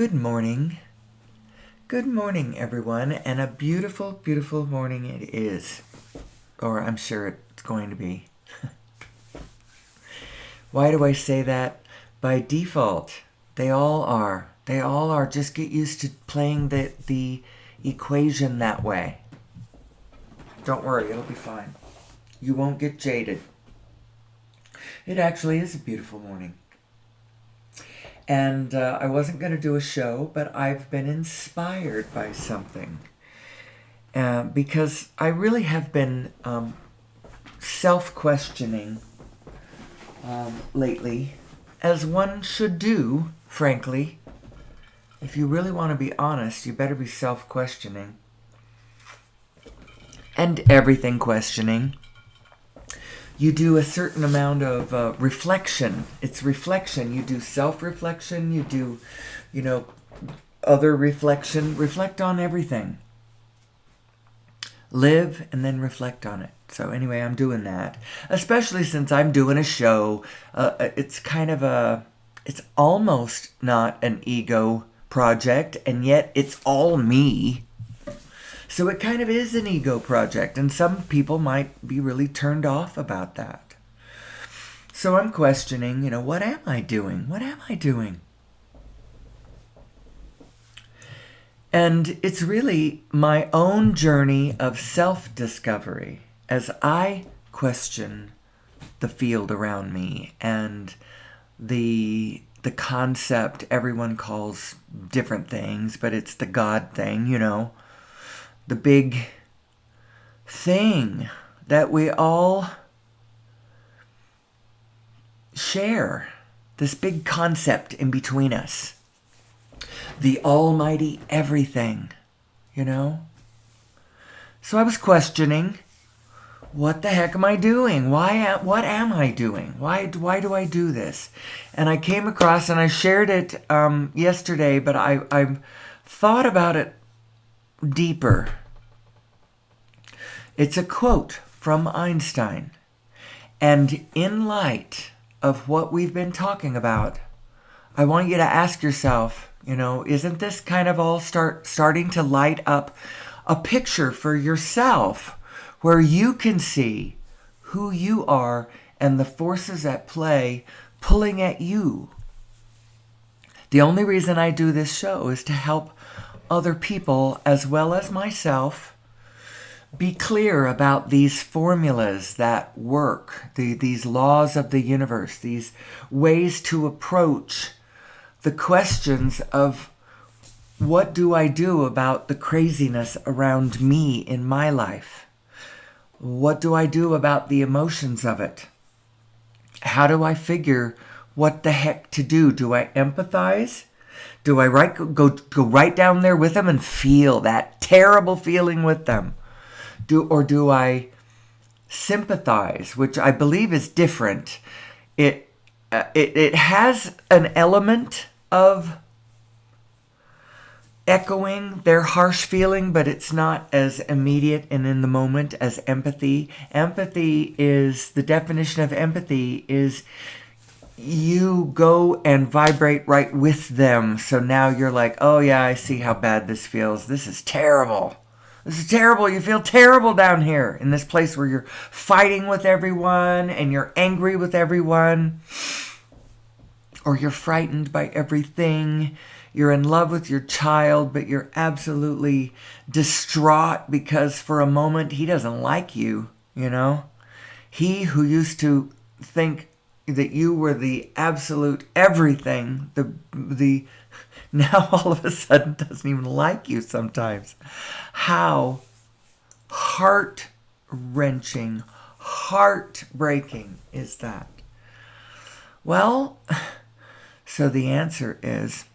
Good morning. Good morning, everyone, and a beautiful, beautiful morning it is. Or I'm sure it's going to be. Why do I say that? By default, they all are. They all are. Just get used to playing the equation that way. Don't worry, it'll be fine. You won't get jaded. It actually is a beautiful morning. And I wasn't going to do a show, but I've been inspired by something. Because I really have been self-questioning lately, as one should do, frankly. If you really want to be honest, you better be self-questioning. And everything questioning. You do a certain amount of reflection. It's reflection. You do self-reflection. You do, other reflection. Reflect on everything. Live and then reflect on it. So anyway, I'm doing that. Especially since I'm doing a show. It's almost not an ego project, and yet it's all me. So it kind of is an ego project, and some people might be really turned off about that. So I'm questioning, what am I doing? What am I doing? And it's really my own journey of self-discovery as I question the field around me and the concept everyone calls different things, but it's the God thing, the big thing that we all share, this big concept in between us, the almighty everything, So I was questioning, what the heck am I doing? What am I doing? Why do I do this? And I came across, and I shared it yesterday, but I thought about it deeper. It's a quote from Einstein. And in light of what we've been talking about, I want you to ask yourself, isn't this kind of all starting to light up a picture for yourself where you can see who you are and the forces at play pulling at you? The only reason I do this show is to help other people as well as myself be clear about these formulas that work, these laws of the universe, these ways to approach the questions of what do I do about the craziness around me in my life? What do I do about the emotions of it? How do I figure what the heck to do? Do I empathize? Do I go right down there with them and feel that terrible feeling with them? Or do I sympathize, which I believe is different? It has an element of echoing their harsh feeling, but it's not as immediate and in the moment as empathy. Empathy is, the definition of empathy is you go and vibrate right with them. So now you're like, oh yeah, I see how bad this feels. This is terrible. This is terrible. You feel terrible down here in this place where you're fighting with everyone and you're angry with everyone, or you're frightened by everything. You're in love with your child, but you're absolutely distraught because for a moment he doesn't like you, He who used to think that you were the absolute everything, the now all of a sudden doesn't even like you sometimes. How heart-wrenching, heartbreaking is that? Well, so the answer is,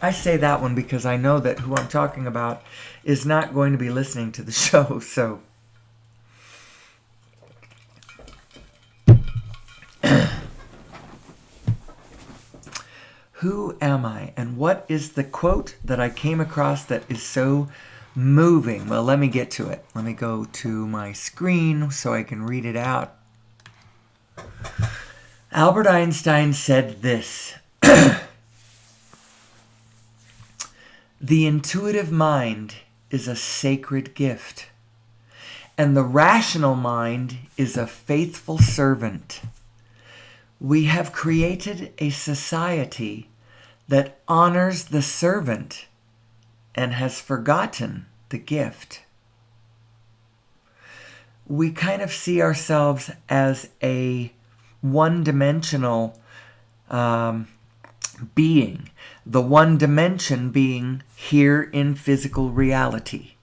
I say that one because I know that who I'm talking about is not going to be listening to the show, so who am I? And what is the quote that I came across that is so moving? Well, let me get to it. Let me go to my screen so I can read it out. Albert Einstein said this. The intuitive mind is a sacred gift, and the rational mind is a faithful servant. We have created a society that honors the servant and has forgotten the gift. We kind of see ourselves as a one-dimensional being, the one dimension being here in physical reality.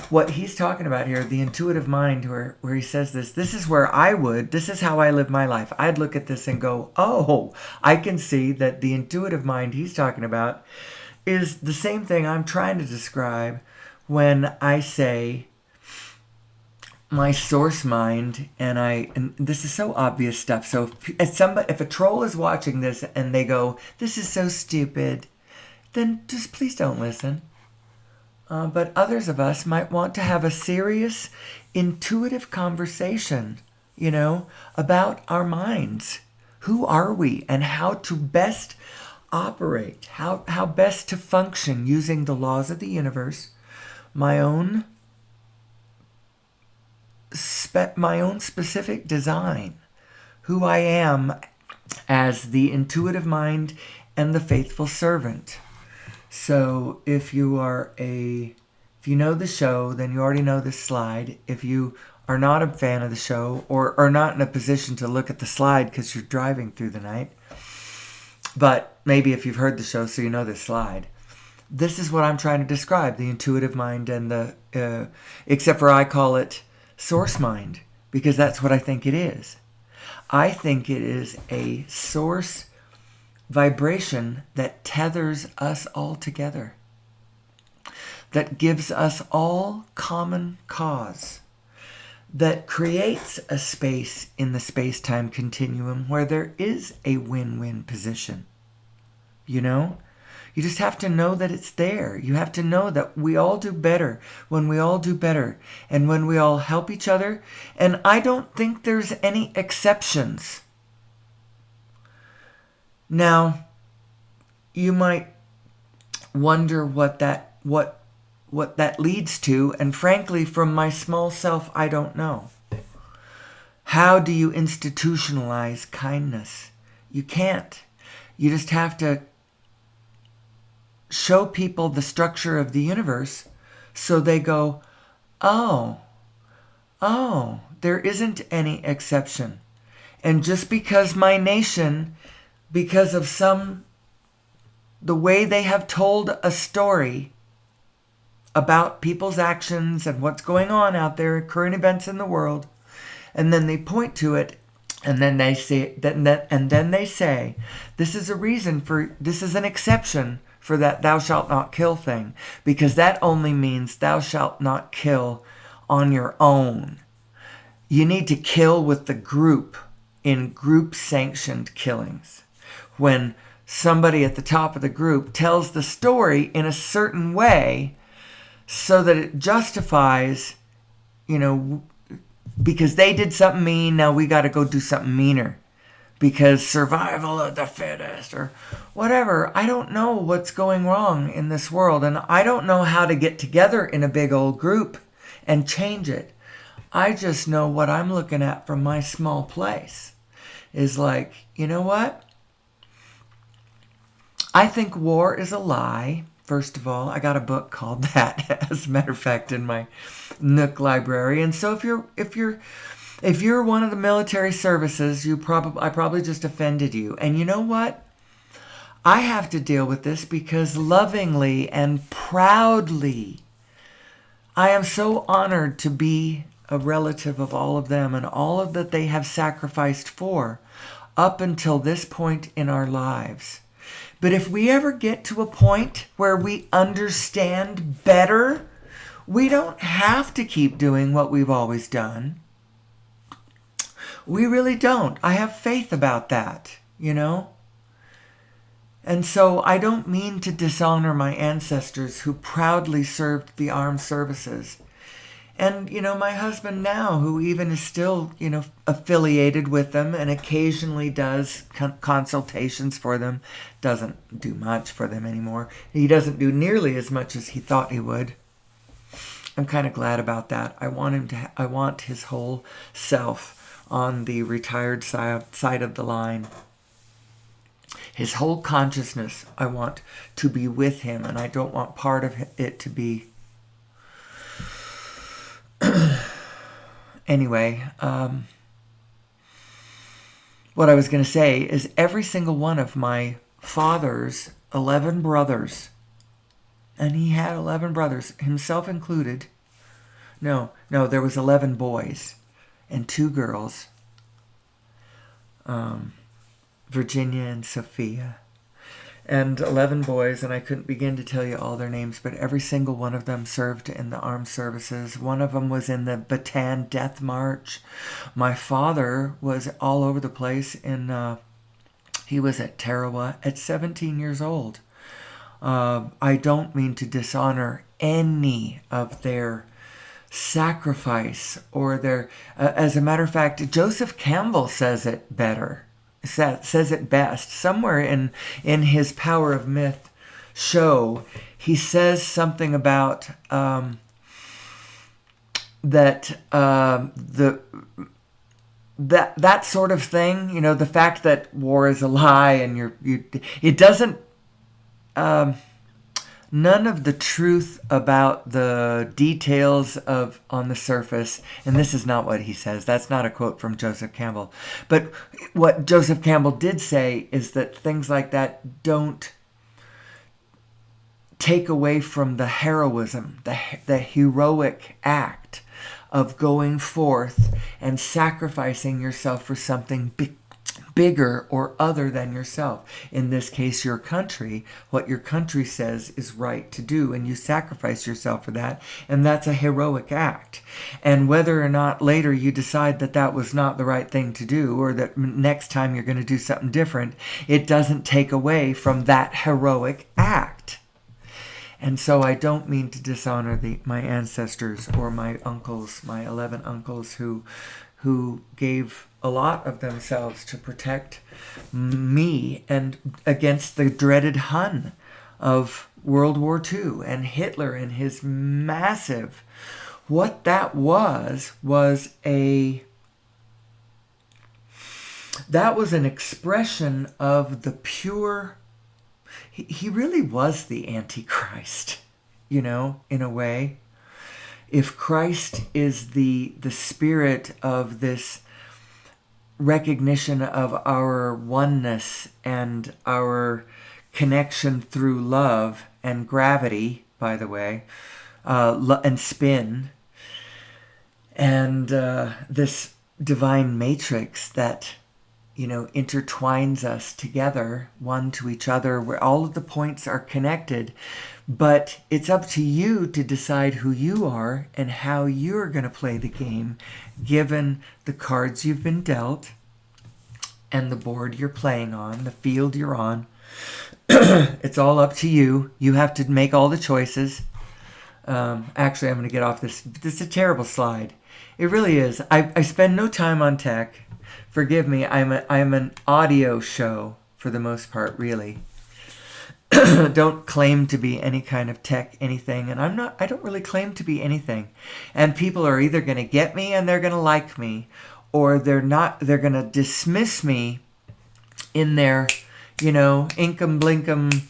What he's talking about here, the intuitive mind, where he says this is where this is how I live my life. I'd look at this and go, oh, I can see that the intuitive mind he's talking about is the same thing I'm trying to describe when I say my source mind, and this is so obvious stuff. So if a troll is watching this and they go, this is so stupid, then just please don't listen. But others of us might want to have a serious, intuitive conversation, about our minds. Who are we and how to best operate, how best to function using the laws of the universe, my own specific design, who I am as the intuitive mind and the faithful servant. So if you know the show, then you already know this slide. If you are not a fan of the show or are not in a position to look at the slide because you're driving through the night, but maybe if you've heard the show so you know this slide, this is what I'm trying to describe, the intuitive mind and the, except for I call it source mind, because that's what I think it is. I think it is a source vibration that tethers us all together, that gives us all common cause, that creates a space in the space-time continuum where there is a win-win position. You just have to know that it's there. You have to know that we all do better when we all do better and when we all help each other. And I don't think there's any exceptions. Now, you might wonder what that leads to, and frankly, from my small self, I don't know. How do you institutionalize kindness? You can't. You just have to show people the structure of the universe so they go, oh, there isn't any exception. And just because my nation, because of the way they have told a story about people's actions and what's going on out there, current events in the world, and then they point to it, and then they say, this is a reason for, this is an exception for that thou shalt not kill thing, because that only means thou shalt not kill on your own. You need to kill with the group in group-sanctioned killings. When somebody at the top of the group tells the story in a certain way so that it justifies, because they did something mean, now we got to go do something meaner. Because survival of the fittest or whatever. I don't know what's going wrong in this world, and I don't know how to get together in a big old group and change it. I just know what I'm looking at from my small place is like, you know what? I think war is a lie. First of all, I got a book called that, as a matter of fact, in my Nook library. And so if you're one of the military services, I probably just offended you. And you know what? I have to deal with this because lovingly and proudly, I am so honored to be a relative of all of them and all of that they have sacrificed for up until this point in our lives. But if we ever get to a point where we understand better, we don't have to keep doing what we've always done. We really don't. I have faith about that, And so I don't mean to dishonor my ancestors who proudly served the armed services And, my husband now, who even is still, affiliated with them and occasionally does consultations for them, doesn't do much for them anymore. He doesn't do nearly as much as he thought he would. I'm kind of glad about that. I want his whole self on the retired side of the line. His whole consciousness, I want to be with him, and I don't want part of it to be... Anyway, what I was going to say is every single one of my father's 11 brothers, and he had 11 brothers, himself included. No, there was 11 boys and 2 girls, Virginia and Sophia, and 11 boys, and I couldn't begin to tell you all their names, but every single one of them served in the armed services. One of them was in the Bataan Death March. My father was all over the place. He was at Tarawa at 17 years old. I don't mean to dishonor any of their sacrifice or their... as a matter of fact, Joseph Campbell says it better. Says it best. Somewhere in his Power of Myth show, he says something about that sort of thing. The fact that war is a lie and it doesn't. None of the truth about the details on the surface, and this is not what he says. That's not a quote from Joseph Campbell. But what Joseph Campbell did say is that things like that don't take away from the heroism, the heroic act of going forth and sacrificing yourself for something bigger or other than yourself. In this case, your country, what your country says is right to do, and you sacrifice yourself for that, and that's a heroic act. And whether or not later you decide that that was not the right thing to do, or that next time you're going to do something different, it doesn't take away from that heroic act. And so I don't mean to dishonor my ancestors or my uncles, my 11 uncles who gave a lot of themselves to protect me and against the dreaded Hun of World War II and Hitler and his massive... What that was an expression of the pure... He really was the Antichrist, in a way. If Christ is the spirit of this recognition of our oneness and our connection through love and gravity, by the way, and spin, and this divine matrix that, intertwines us together, one to each other, where all of the points are connected. But it's up to you to decide who you are and how you're going to play the game, given the cards you've been dealt and the board you're playing on, the field you're on. It's all up to you. You have to make all the choices. Actually, I'm going to get off this. This is a terrible slide. It really is. I spend no time on tech. Forgive me. I'm an audio show for the most part, really. Don't claim to be any kind of tech anything, and I don't really claim to be anything. And people are either going to get me and they're going to like me, or they're going to dismiss me in their, inkum blinkum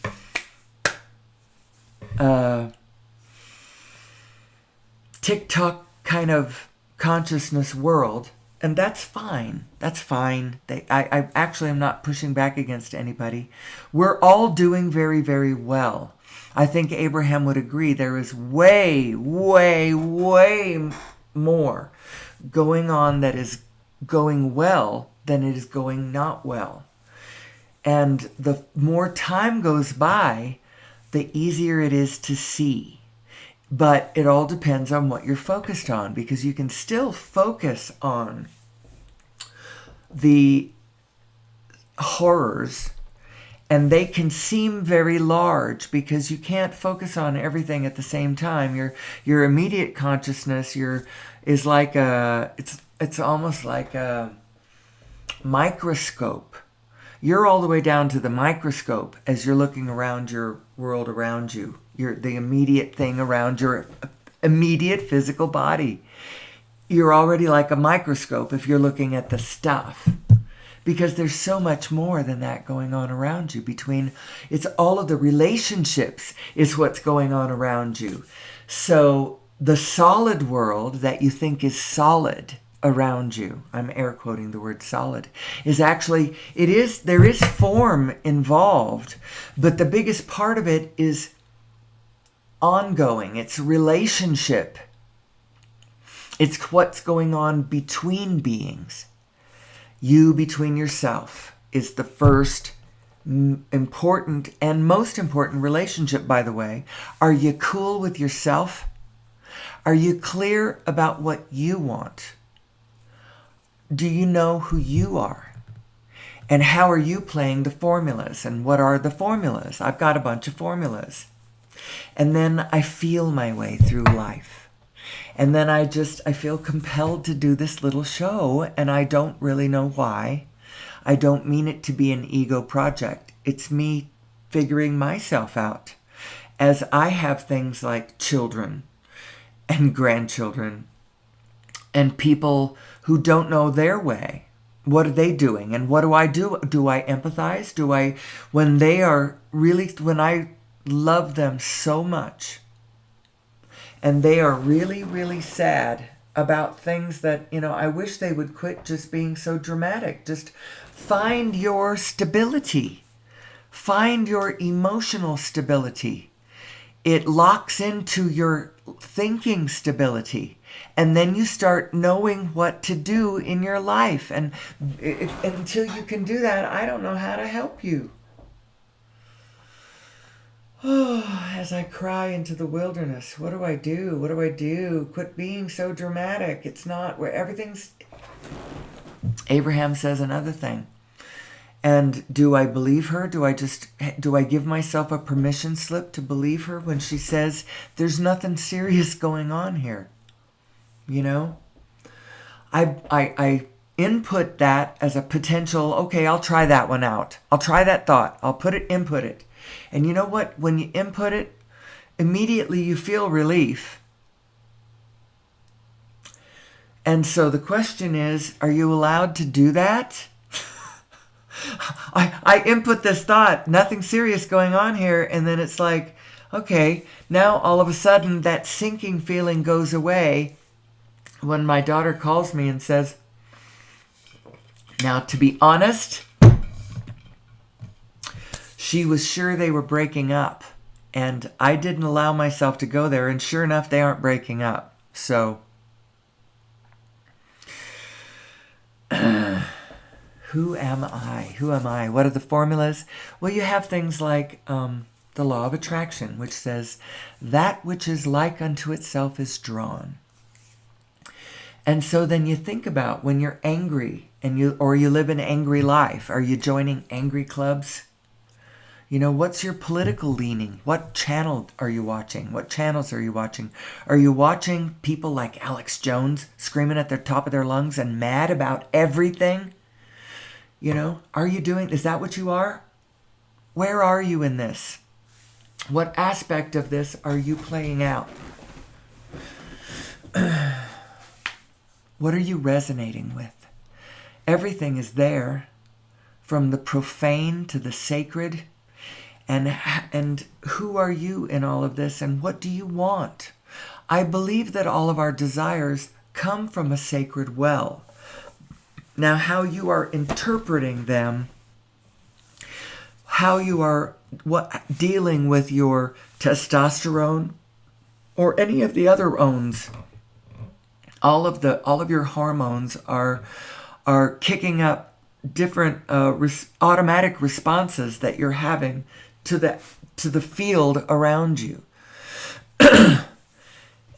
TikTok kind of consciousness world. And that's fine. That's fine. I actually am not pushing back against anybody. We're all doing very, very well. I think Abraham would agree there is way, way, way more going on that is going well than it is going not well. And the more time goes by, the easier it is to see. But it all depends on what you're focused on, because you can still focus on the horrors And they can seem very large because you can't focus on everything at the same time. Your immediate consciousness is like it's almost like a microscope. You're all the way down to the microscope as you're looking around your world around you. The immediate thing around your immediate physical body. You're already like a microscope if you're looking at the stuff. Because there's so much more than that going on around you. It's all of the relationships is what's going on around you. So the solid world that you think is solid around you, I'm air quoting the word solid, is actually, there is form involved, but the biggest part of it is ongoing. It's relationship. It's what's going on between beings. You between yourself is the first important and most important relationship, by the way. Are you cool with yourself? Are you clear about what you want? Do you know who you are? And how are you playing the formulas? And what are the formulas? I've got a bunch of formulas. And then I feel my way through life. And then I feel compelled to do this little show, and I don't really know why. I don't mean it to be an ego project. It's me figuring myself out as I have things like children and grandchildren and people who don't know their way. What are they doing? And what do I do? Do I empathize? When I love them so much, and they are really, really sad about things that, I wish they would quit just being so dramatic. Just find your stability. Find your emotional stability. It locks into your thinking stability. And then you start knowing what to do in your life. And until you can do that, I don't know how to help you. Oh, as I cry into the wilderness, what do I do? What do I do? Quit being so dramatic. It's not where everything's... Abraham says another thing. And do I believe her? Do I give myself a permission slip to believe her when she says there's nothing serious going on here? I input that as a potential, okay, I'll try that one out. I'll try that thought. I'll input it. And you know what? When you input it, immediately you feel relief. And so the question is, are you allowed to do that? I input this thought, nothing serious going on here, and then it's like, okay, now all of a sudden that sinking feeling goes away when my daughter calls me and says, now to be honest, she was sure they were breaking up, and I didn't allow myself to go there, and sure enough, they aren't breaking up. So, who am I? Who am I? What are the formulas? Well, you have things like the law of attraction, which says, that which is like unto itself is drawn. And so then you think about when you're angry, or you live an angry life. Are you joining angry clubs? What's your political leaning? What channel are you watching? What channels are you watching? Are you watching people like Alex Jones screaming at the top of their lungs and mad about everything? Are you doing, is that what you are? Where are you in this? What aspect of this are you playing out? What are you resonating with? Everything is there, from the profane to the sacred. And who are you in all of this, and what do you want? I believe that all of our desires come from a sacred well. Now, how you are interpreting them, how you are dealing with your testosterone or any of the other ones, all of your hormones are kicking up different automatic responses that you're having to the field around you.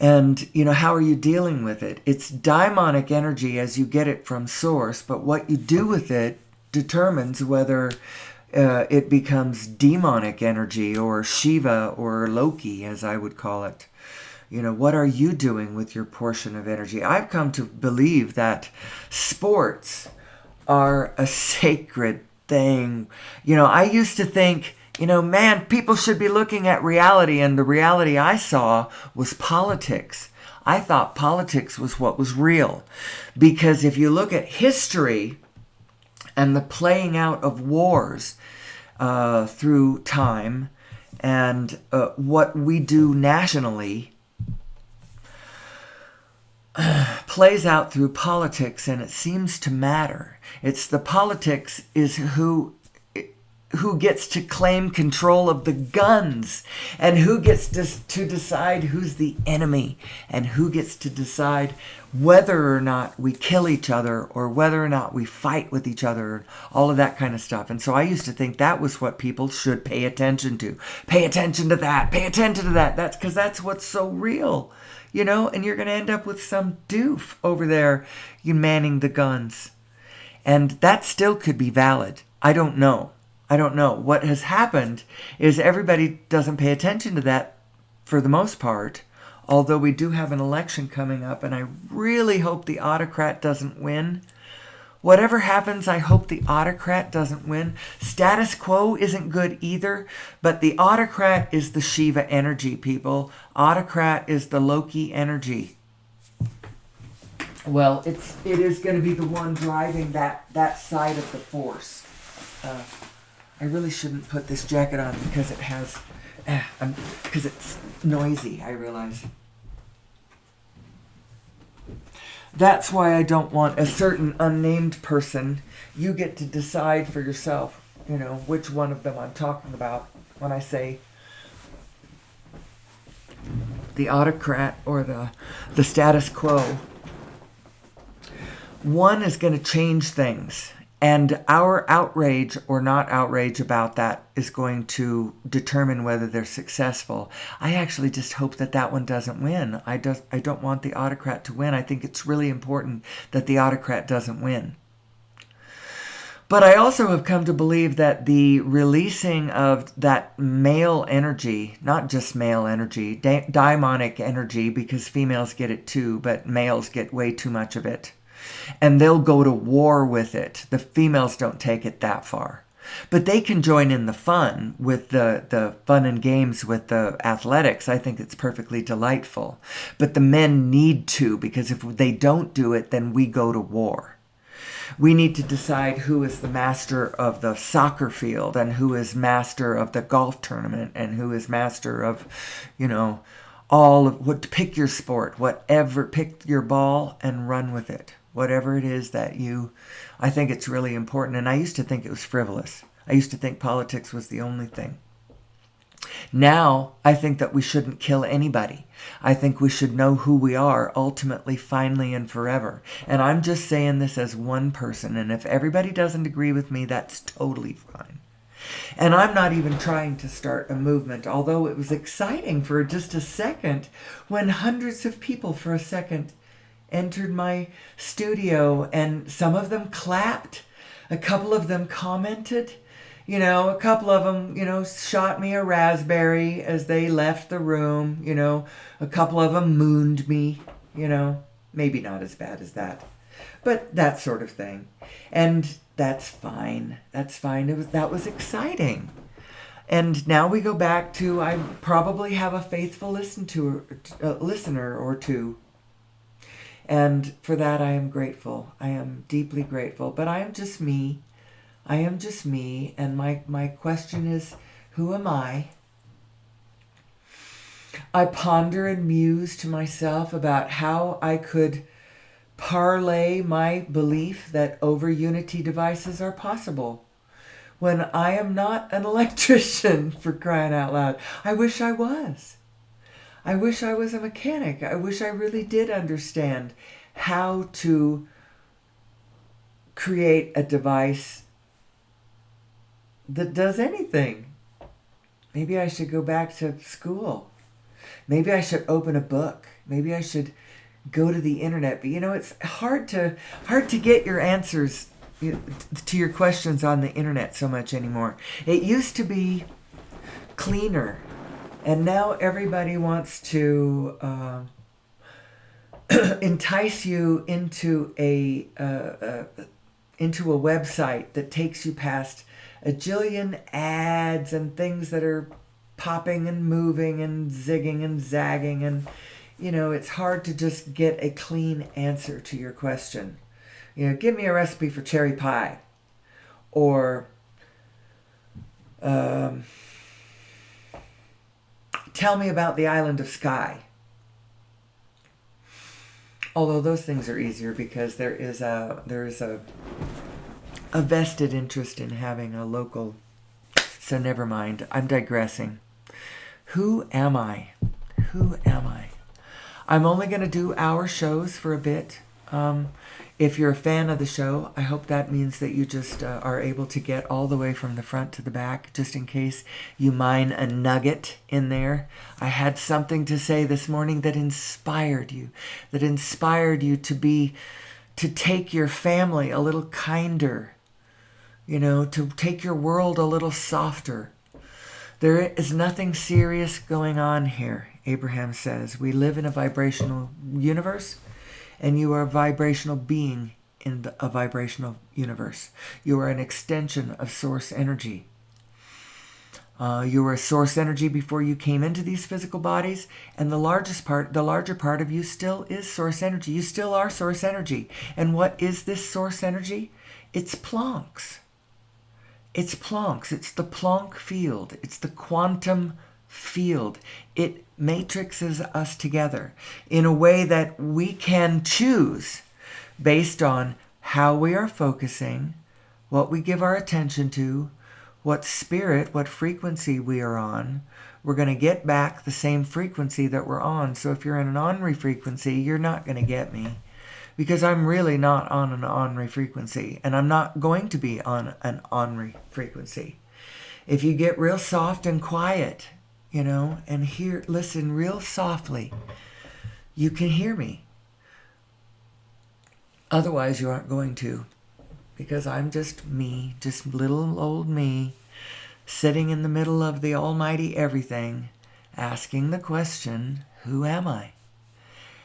And, how are you dealing with it? It's daimonic energy as you get it from source, but what you do with it determines whether it becomes demonic energy, or Shiva, or Loki, as I would call it. What are you doing with your portion of energy? I've come to believe that sports are a sacred thing. I used to think, man, people should be looking at reality, and the reality I saw was politics. I thought politics was what was real. Because if you look at history and the playing out of wars through time, and what we do nationally plays out through politics, and it seems to matter. It's the politics is who gets to claim control of the guns, and who gets to decide who's the enemy, and who gets to decide whether or not we kill each other, or whether or not we fight with each other, all of that kind of stuff. And so I used to think that was what people should pay attention to. Pay attention to that. Pay attention to that. That's because that's what's so real. And you're going to end up with some doof over there, manning the guns. And that still could be valid. I don't know. What has happened is everybody doesn't pay attention to that for the most part, although we do have an election coming up, and I really hope the autocrat doesn't win. Whatever happens, I hope the autocrat doesn't win. Status quo isn't good either, but the autocrat is the Shiva energy, people. Autocrat is the Loki energy. Well, it is going to be the one driving that side of the force. I really shouldn't put this jacket on because it has, because it's noisy, I realize. That's why I don't want a certain unnamed person. You get to decide for yourself, which one of them I'm talking about when I say the autocrat or the status quo. One is going to change things. And our outrage or not outrage about that is going to determine whether they're successful. I actually just hope that one doesn't win. I don't want the autocrat to win. I think it's really important that the autocrat doesn't win. But I also have come to believe that the releasing of that male energy, not just male energy, daimonic energy, because females get it too, but males get way too much of it. And they'll go to war with it. The females don't take it that far. But they can join in the fun with the fun and games with the athletics. I think it's perfectly delightful. But the men need to, because if they don't do it, then we go to war. We need to decide who is the master of the soccer field, and who is master of the golf tournament, and who is master of, all of what. Pick your sport, whatever. Pick your ball and run with it. Whatever it is that I think it's really important. And I used to think it was frivolous. I used to think politics was the only thing. Now, I think that we shouldn't kill anybody. I think we should know who we are ultimately, finally, and forever. And I'm just saying this as one person. And if everybody doesn't agree with me, that's totally fine. And I'm not even trying to start a movement, although it was exciting for just a second when hundreds of people for a second entered my studio, and some of them clapped, a couple of them commented, a couple of them, shot me a raspberry as they left the room, a couple of them mooned me, maybe not as bad as that, but that sort of thing. And that's fine. That was exciting. And now we go back to, I probably have a faithful listener or two. And for that, I am grateful. I am deeply grateful. But I am just me. And my question is, who am I? I ponder and muse to myself about how I could parlay my belief that over-unity devices are possible, when I am not an electrician, for crying out loud. I wish I was. I wish I was a mechanic. I wish I really did understand how to create a device that does anything. Maybe I should go back to school. Maybe I should open a book. Maybe I should go to the internet. But it's hard to get your answers to your questions on the internet so much anymore. It used to be cleaner, and now everybody wants to entice you into a website that takes you past a jillion ads and things that are popping and moving and zigging and zagging, and it's hard to just get a clean answer to your question. Give me a recipe for cherry pie, or tell me about the island of Skye. Although those things are easier because there is a vested interest in having a local. So never mind. I'm digressing. Who am I? Who am I? I'm only going to do hour shows for a bit. If you're a fan of the show, I hope that means that you just are able to get all the way from the front to the back, just in case you mine a nugget in there. I had something to say this morning that inspired you to take your family a little kinder, to take your world a little softer. There is nothing serious going on here, Abraham says. We live in a vibrational universe, and you are a vibrational being in a vibrational universe. You are an extension of source energy. You were a source energy before you came into these physical bodies, and the larger part of you still is source energy. You still are source energy. And what is this source energy? It's Planck's. It's Planck's. It's the Planck field. It's the quantum field. It matrixes us together in a way that we can choose based on how we are focusing, what we give our attention to, what spirit, what frequency we are on. We're going to get back the same frequency that we're on. So if you're in an ornery frequency, you're not going to get me, because I'm really not on an ornery frequency, and I'm not going to be on an ornery frequency. If you get real soft and quiet, and listen real softly, you can hear me. Otherwise, you aren't going to, because I'm just me, just little old me, sitting in the middle of the almighty everything, asking the question, who am I?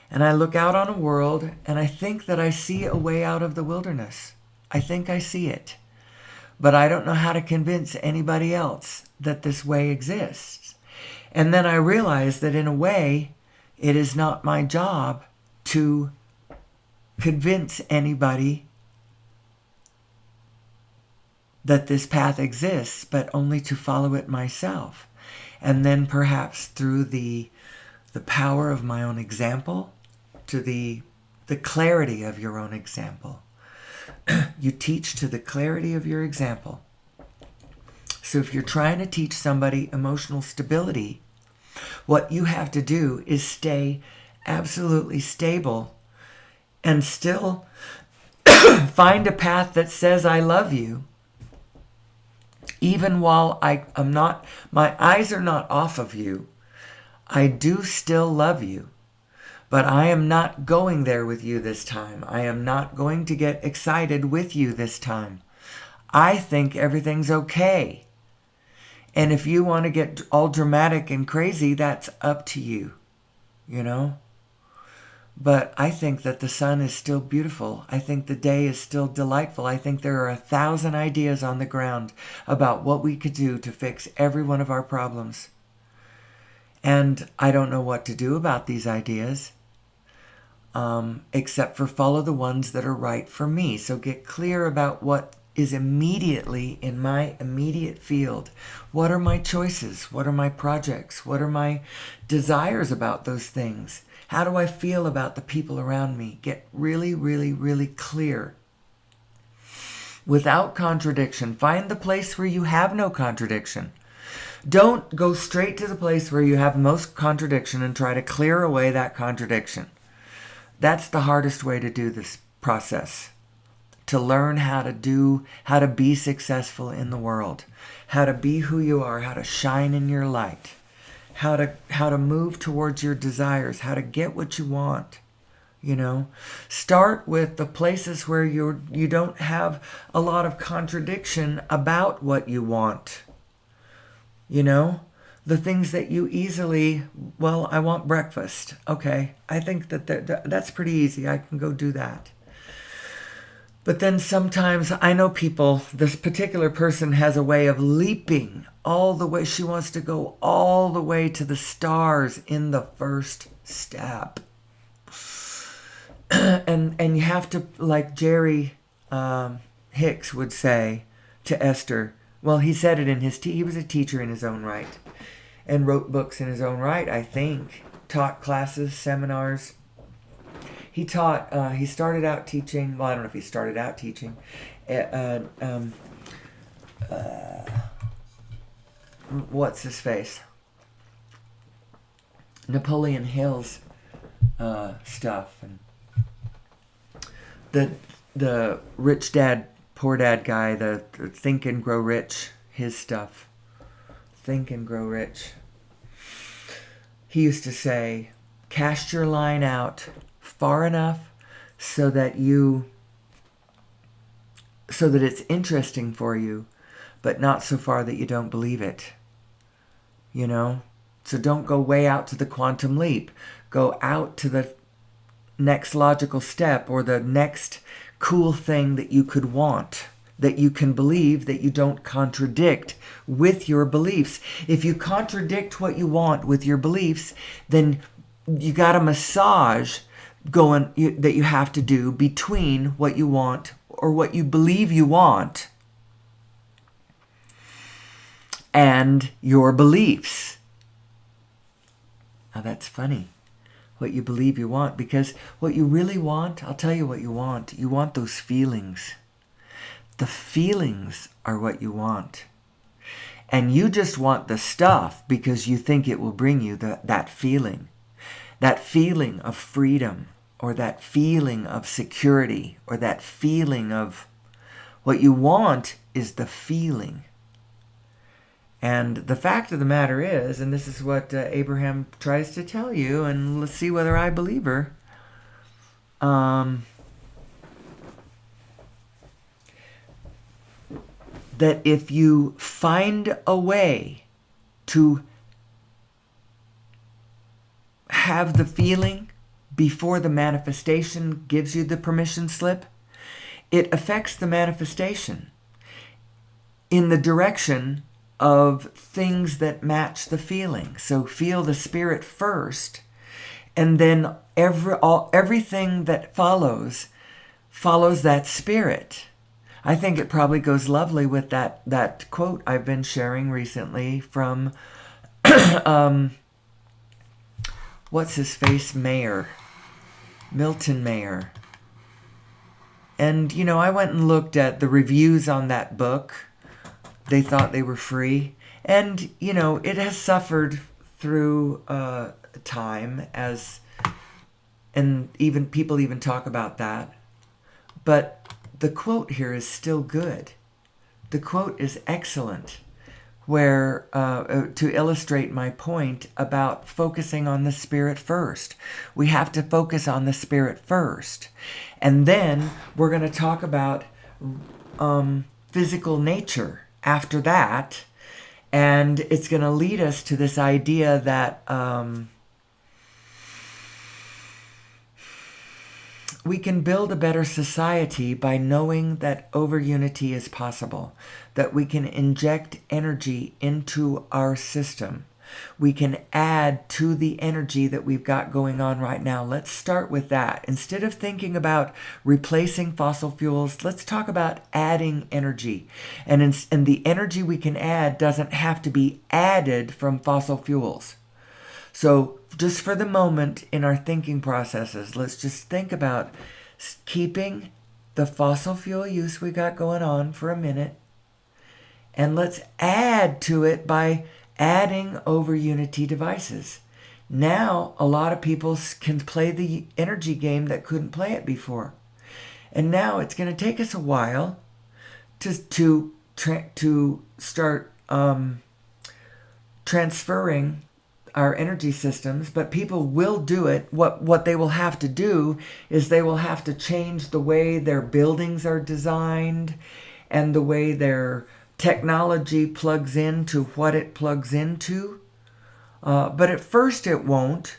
And I look out on a world, and I think that I see a way out of the wilderness. I think I see it. But I don't know how to convince anybody else that this way exists. And then I realize that in a way, it is not my job to convince anybody that this path exists, but only to follow it myself. And then perhaps through the power of my own example, to the clarity of your own example. You teach to the clarity of your example. So if you're trying to teach somebody emotional stability, what you have to do is stay absolutely stable and still find a path that says I love you. Even while my eyes are not off of you, I do still love you. But I am not going there with you this time. I am not going to get excited with you this time. I think everything's okay. And if you want to get all dramatic and crazy, that's up to you, But I think that the sun is still beautiful. I think the day is still delightful. I think there are 1,000 ideas on the ground about what we could do to fix every one of our problems. And I don't know what to do about these ideas, except for follow the ones that are right for me. So get clear about what is immediately in my immediate field. What are my choices? What are my projects? What are my desires about those things? How do I feel about the people around me? Get really, really, really clear. Without contradiction. Find the place where you have no contradiction. Don't go straight to the place where you have most contradiction and try to clear away that contradiction. That's the hardest way to do this process. To learn how to be successful in the world, how to be who you are, how to shine in your light, how to move towards your desires, how to get what you want, You know, start with the places where you don't have a lot of contradiction about what you want. You know, the things that you easily, well, I want breakfast. Okay, I think that's pretty easy. I can go do that. But then sometimes I know people, this particular person has a way of leaping all the way. She wants to go all the way to the stars in the first step. And you have to, like Jerry Hicks would say to Esther. Well, he said it in he was a teacher in his own right, and wrote books in his own right. I think taught classes, seminars. He taught. He started out teaching. Well, I don't know if he started out teaching. What's his face? Napoleon Hill's stuff, and the rich dad, poor dad guy, the Think and Grow Rich, his stuff. Think and Grow Rich. He used to say, cast your line out far enough so that it's interesting for you, but not so far that you don't believe it. You know? So don't go way out to the quantum leap. Go out to the next logical step, or the next cool thing that you could want, that you can believe, that you don't contradict with your beliefs. If you contradict what you want with your beliefs, then you got a massage that you have to do between what you want or what you believe you want and your beliefs. Now that's funny. What you believe you want, because what you really want, I'll tell you what you want. You want those feelings. The feelings are what you want. And you just want the stuff because you think it will bring you that feeling. That feeling of freedom, or that feeling of security, or that feeling of what you want is the feeling. And the fact of the matter is, and this is what Abraham tries to tell you, and let's see whether I believe her. That if you find a way to have the feeling before the manifestation gives you the permission slip, it affects the manifestation in the direction of things that match the feeling. So feel the spirit first, and then everything that follows that spirit. I think it probably goes lovely with that quote I've been sharing recently from what's his face, Milton Mayer. And I went and looked at the reviews on that book. They thought they were free. And, it has suffered through time, and even people even talk about that. But the quote here is still good. The quote is excellent, where to illustrate my point about focusing on the spirit first. We have to focus on the spirit first. And then we're going to talk about physical nature after that, and it's going to lead us to this idea that we can build a better society by knowing that over-unity is possible, that we can inject energy into our system. We can add to the energy that we've got going on right now. Let's start with that. Instead of thinking about replacing fossil fuels, let's talk about adding energy. And the energy we can add doesn't have to be added from fossil fuels. So just for the moment in our thinking processes, let's just think about keeping the fossil fuel use we got going on for a minute. And let's add to it by adding over-unity devices. Now, a lot of people can play the energy game that couldn't play it before. And now it's going to take us a while to start transferring our energy systems, but people will do it. What they will have to do is they will have to change the way their buildings are designed and the way their technology plugs into what it plugs into. But at first it won't.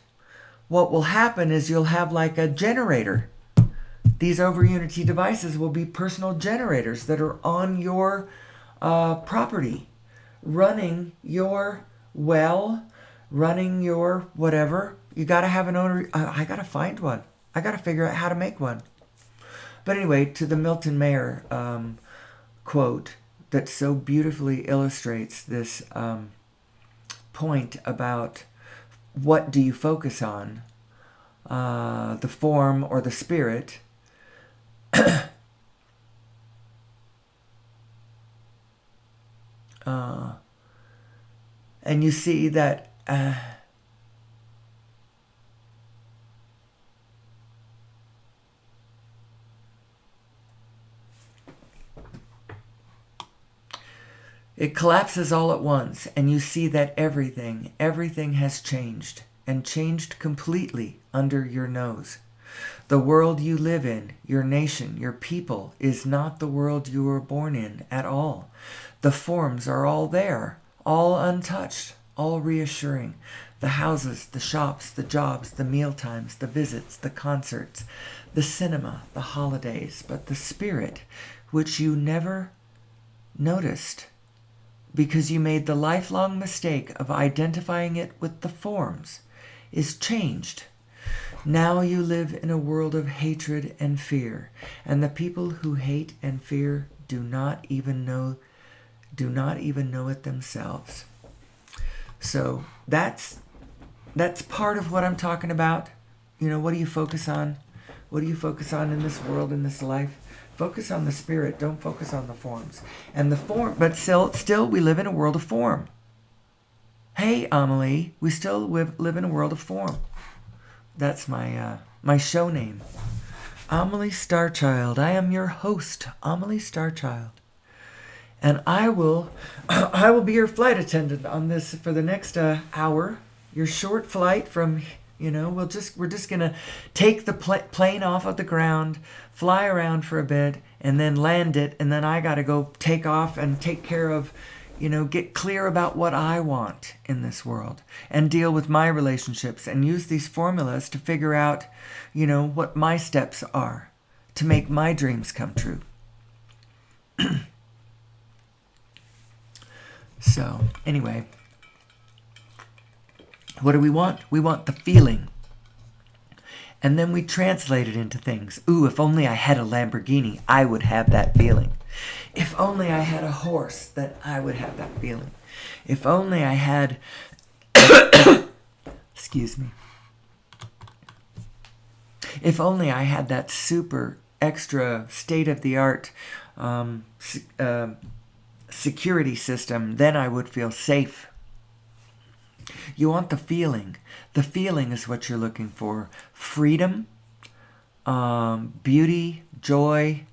What will happen is you'll have like a generator. These over Unity devices will be personal generators that are on your property, running your well, running your whatever. You got to have an owner. I got to find one. I got to figure out how to make one. But anyway, to the Milton Mayer quote that so beautifully illustrates this point about what do you focus on, the form or the spirit. And you see that it collapses all at once, and you see that everything has changed, and changed completely under your nose. The world you live in, your nation, your people, is not the world you were born in at all. The forms are all there, all untouched, all reassuring. The houses, the shops, the jobs, the mealtimes, the visits, the concerts, the cinema, the holidays, but the spirit, which you never noticed, because you made the lifelong mistake of identifying it with the forms, is changed. Now you live in a world of hatred and fear, and the people who hate and fear do not even know it themselves. So that's part of what I'm talking about. You know, what do you focus on? What do you focus on in this world, in this life? Focus on the spirit. Don't focus on the forms. And the form, but still we live in a world of form. Hey, Amelie, we still live in a world of form. That's my show name. Amelie Starchild. I am your host, Amelie Starchild. And I will be your flight attendant on this for the next hour. Your short flight from, we're just gonna take the plane off of the ground, fly around for a bit, and then land it, and then I gotta go take off and take care of, get clear about what I want in this world, and deal with my relationships, and use these formulas to figure out, what my steps are to make my dreams come true. So, anyway, what do we want? We want the feeling. And then we translate it into things. Ooh, if only I had a Lamborghini, I would have that feeling. If only I had a horse, then I would have that feeling. If only I had... Excuse me. If only I had that super extra state-of-the-art security system, then I would feel safe. You want the feeling. The feeling is what you're looking for. Freedom, beauty, joy.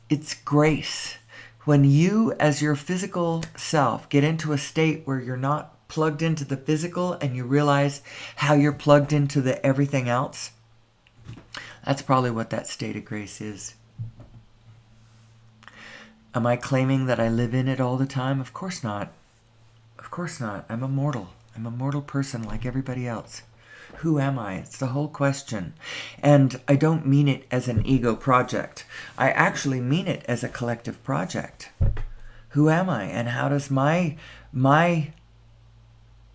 It's grace. When you, as your physical self, get into a state where you're not plugged into the physical and you realize how you're plugged into the everything else, that's probably what that state of grace is. Am I claiming that I live in it all the time? Of course not. Of course not. I'm a mortal. I'm a mortal person like everybody else. Who am I? It's the whole question. And I don't mean it as an ego project. I actually mean it as a collective project. Who am I? And how does my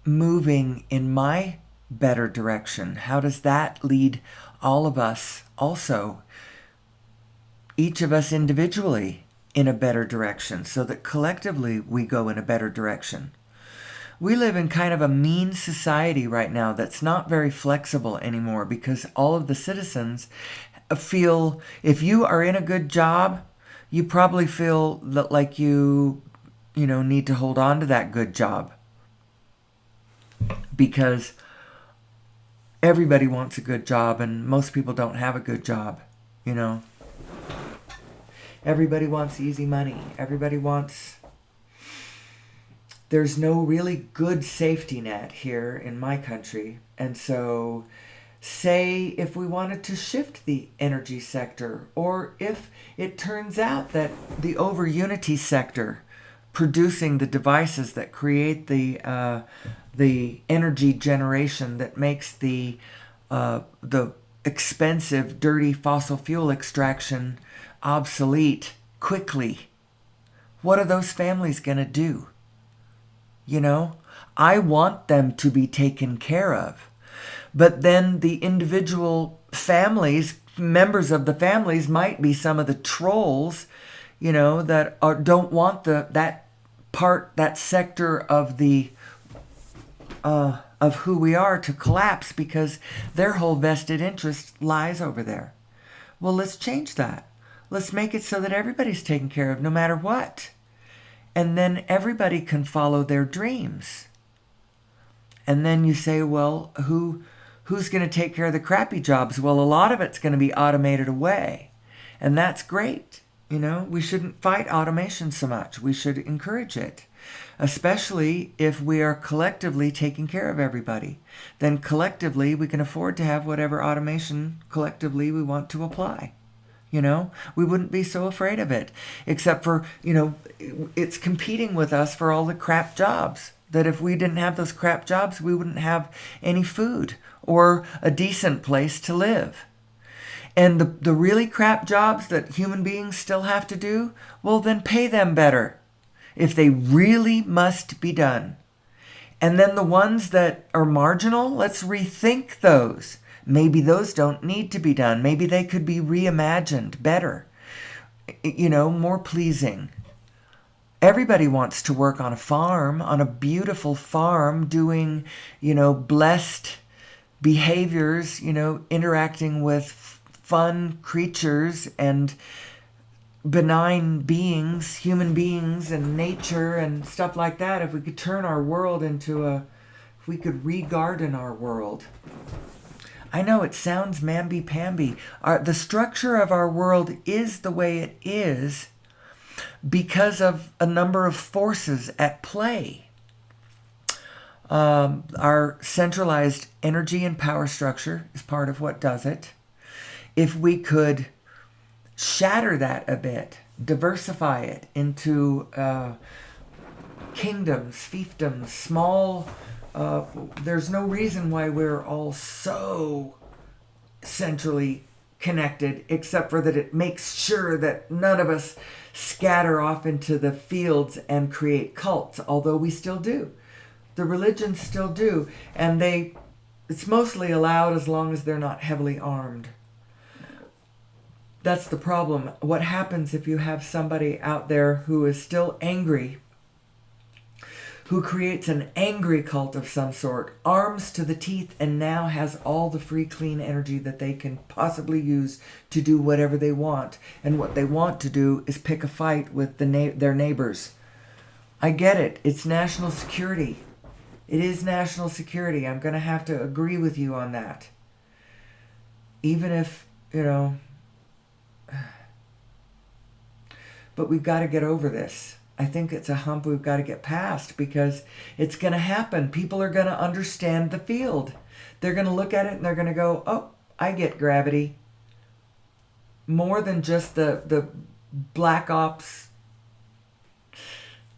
moving in my better direction, how does that lead all of us also, each of us individually, in a better direction, so that collectively we go in a better direction? We live in kind of a mean society right now that's not very flexible anymore, because all of the citizens feel, if you are in a good job, you probably feel that like you need to hold on to that good job, because everybody wants a good job and most people don't have a good job, Everybody wants easy money. Everybody wants there's no really good safety net here in my country. And so, say if we wanted to shift the energy sector, or if it turns out that the over unity sector, producing the devices that create the energy generation that makes the expensive, dirty fossil fuel extraction obsolete quickly, what are those families going to do? You know, I want them to be taken care of. But then the individual families, members of the families, might be some of the trolls, you know, that don't want that sector of the of who we are to collapse, because their whole vested interest lies over there. Well, let's change that. Let's make it so that everybody's taken care of, no matter what. And then everybody can follow their dreams. And then you say, well, who's going to take care of the crappy jobs? Well, a lot of it's going to be automated away. And that's great. You know, we shouldn't fight automation so much. We should encourage it. Especially if we are collectively taking care of everybody. Then collectively we can afford to have whatever automation collectively we want to apply. You know, we wouldn't be so afraid of it. Except for, you know, it's competing with us for all the crap jobs. That if we didn't have those crap jobs, we wouldn't have any food or a decent place to live. And the really crap jobs that human beings still have to do, well, then pay them better if they really must be done. And then the ones that are marginal, let's rethink those. Maybe those don't need to be done. Maybe they could be reimagined better, you know, more pleasing. Everybody wants to work on a farm, on a beautiful farm, doing, you know, blessed behaviors, you know, interacting with fun creatures and benign beings, human beings and nature and stuff like that. If we could turn our world into if we could re-garden our world. I know it sounds mamby-pamby. The structure of our world is the way it is because of a number of forces at play. Our centralized energy and power structure is part of what does it. If we could shatter that a bit, diversify it into kingdoms, fiefdoms, small. There's no reason why we're all so centrally connected, except for that it makes sure that none of us scatter off into the fields and create cults, although we still do. The religions still do, and it's mostly allowed as long as they're not heavily armed. That's the problem. What happens if you have somebody out there who is still angry, who creates an angry cult of some sort, arms to the teeth, and now has all the free, clean energy that they can possibly use to do whatever they want. And what they want to do is pick a fight with their neighbors. I get it. It's national security. It is national security. I'm going to have to agree with you on that. Even if, you know... But we've got to get over this. I think it's a hump we've got to get past, because it's going to happen. People are going to understand the field. They're going to look at it and they're going to go, oh, I get gravity. More than just the black ops.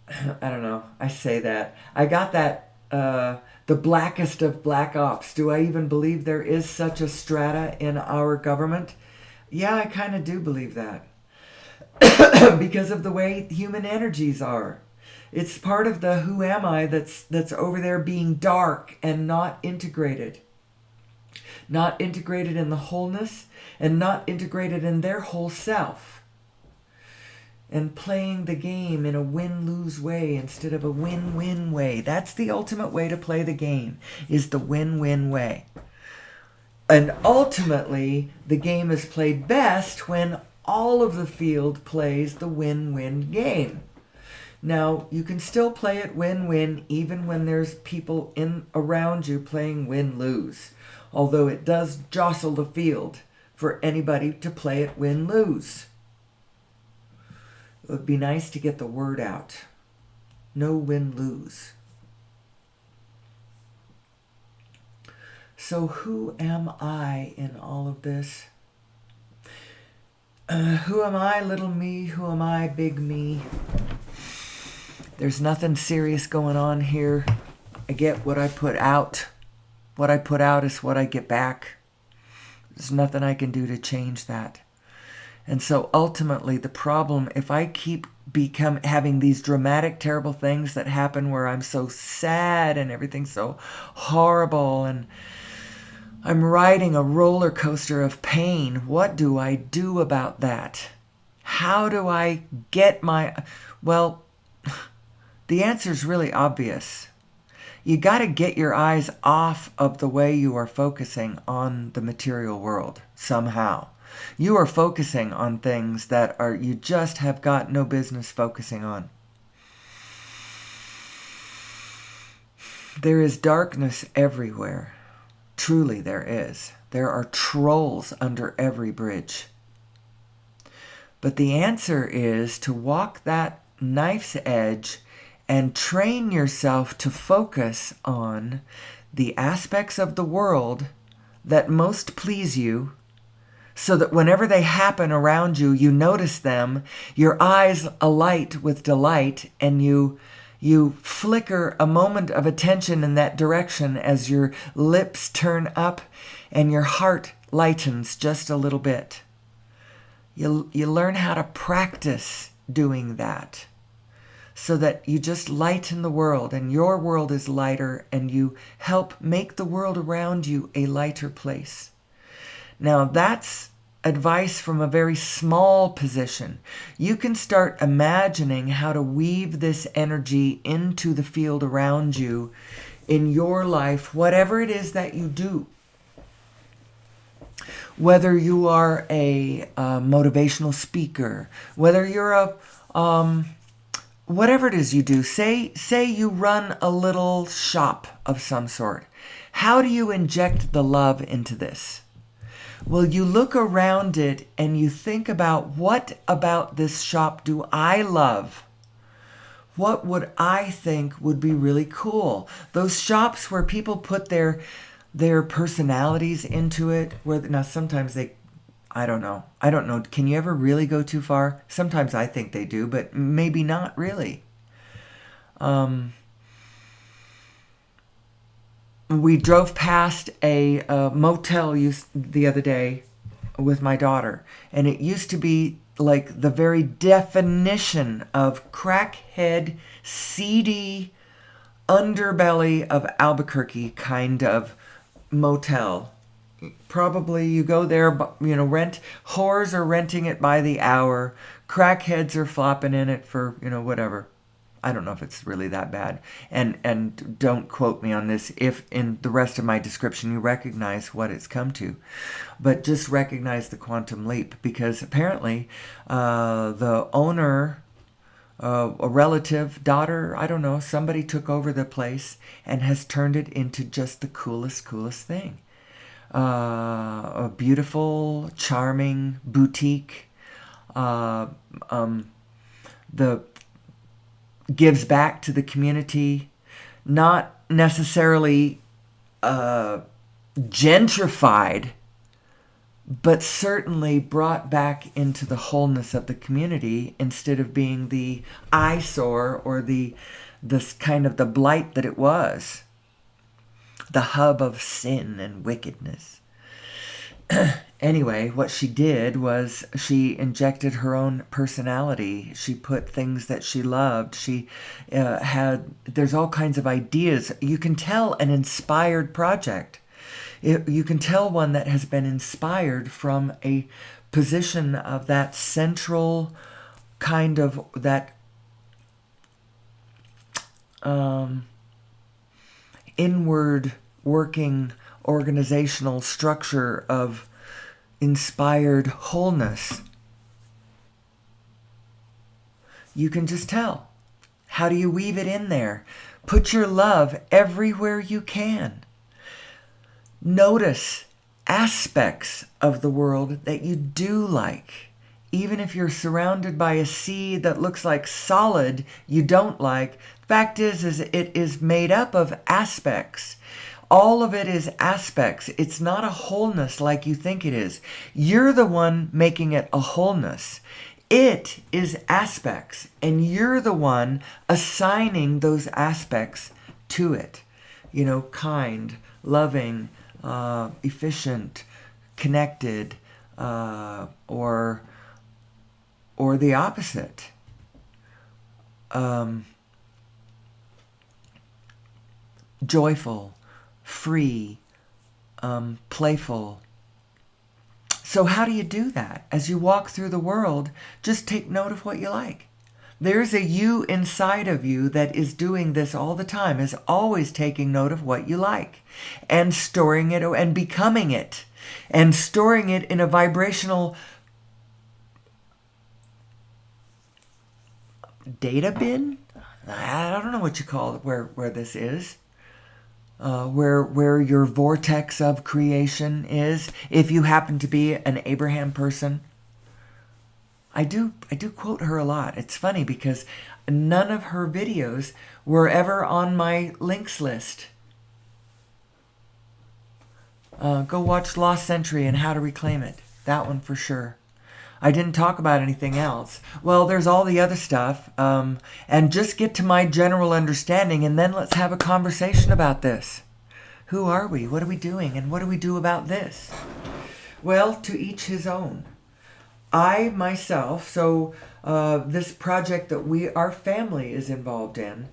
I don't know. I say that. I got that, the blackest of black ops. Do I even believe there is such a strata in our government? Yeah, I kind of do believe that. Because of the way human energies are. It's part of the who am I that's over there being dark and not integrated. Not integrated in the wholeness, and not integrated in their whole self. And playing the game in a win-lose way instead of a win-win way. That's the ultimate way to play the game, is the win-win way. And ultimately, the game is played best when all of the field plays the win-win game. Now, you can still play it win-win even when there's people around you playing win-lose. Although it does jostle the field for anybody to play it win-lose. It would be nice to get the word out. No win-lose. So who am I in all of this? Who am I, little me? Who am I, big me? There's nothing serious going on here. I get what I put out. What I put out is what I get back. There's nothing I can do to change that. And so ultimately the problem, if I keep having these dramatic, terrible things that happen where I'm so sad and everything's so horrible and I'm riding a roller coaster of pain, what do I do about that? How do I get well, the answer is really obvious. You got to get your eyes off of the way you are focusing on the material world somehow. You are focusing on things that you just have got no business focusing on. There is darkness everywhere. Truly there is. There are trolls under every bridge. But the answer is to walk that knife's edge and train yourself to focus on the aspects of the world that most please you, so that whenever they happen around you, you notice them, your eyes alight with delight, and you flicker a moment of attention in that direction as your lips turn up and your heart lightens just a little bit. You learn how to practice doing that so that you just lighten the world and your world is lighter and you help make the world around you a lighter place. Now that's advice from a very small position. You can start imagining how to weave this energy into the field around you in your life, whatever it is that you do. Whether you are a motivational speaker, whether you're whatever it is you do, say you run a little shop of some sort. How do you inject the love into this? Well, you look around it and you think about, what about this shop do I love? What would I think would be really cool? Those shops where people put their personalities into it. Now sometimes I don't know. Can you ever really go too far? Sometimes I think they do, but maybe not really. We drove past a motel the other day with my daughter, and it used to be like the very definition of crackhead, seedy underbelly of Albuquerque kind of motel. Probably you go there, whores are renting it by the hour, crackheads are flopping in it for, whatever. I don't know if it's really that bad. And don't quote me on this if in the rest of my description you recognize what it's come to. But just recognize the quantum leap, because apparently the owner, a relative, daughter, I don't know, somebody took over the place and has turned it into just the coolest thing. A beautiful, charming boutique. The gives back to the community, not necessarily gentrified, but certainly brought back into the wholeness of the community instead of being the eyesore or this kind of the blight that it was, the hub of sin and wickedness. Anyway, what she did was she injected her own personality. She put things that she loved. She there's all kinds of ideas. You can tell an inspired project. You can tell one that has been inspired from a position of that central kind of that inward working organizational structure of inspired wholeness. You can just tell. How do you weave it in there? Put your love everywhere you can. Notice aspects of the world that you do like. even if you're surrounded by a sea that looks like solid you don't like, fact is it is made up of aspects. All of it is aspects. It's not a wholeness like you think it is. You're the one making it a wholeness. It is aspects, and you're the one assigning those aspects to it. You know, kind, loving, efficient, connected, or the opposite. Joyful, free, playful. So how do you do that? As you walk through the world, just take note of what you like. There's a you inside of you that is doing this all the time, is always taking note of what you like and storing it and becoming it and storing it in a vibrational data bin. I don't know what you call it, where this is. Where your vortex of creation is, if you happen to be an Abraham person. I do quote her a lot. It's funny because none of her videos were ever on my links list. Go watch Lost Century and How to Reclaim It. That one for sure. I didn't talk about anything else. Well, there's all the other stuff. And just get to my general understanding, and then let's have a conversation about this. Who are we? What are we doing? And what do we do about this? Well, to each his own. I myself, this project that our family is involved in,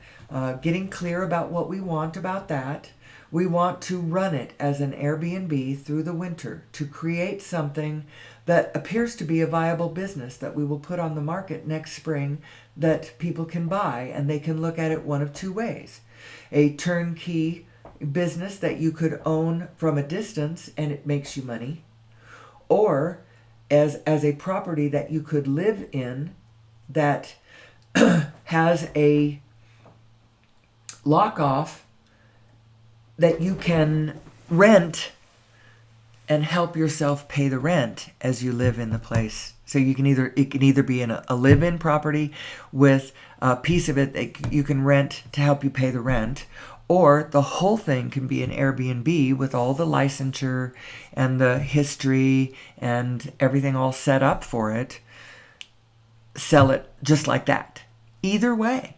getting clear about what we want about that. We want to run it as an Airbnb through the winter to create something that appears to be a viable business that we will put on the market next spring that people can buy, and they can look at it one of two ways. A turnkey business that you could own from a distance and it makes you money, or as a property that you could live in that has a lock-off that you can rent and help yourself pay the rent as you live in the place. So it can either be in a live-in property with a piece of it that you can rent to help you pay the rent, or the whole thing can be an Airbnb with all the licensure and the history and everything all set up for it. Sell it just like that. Either way.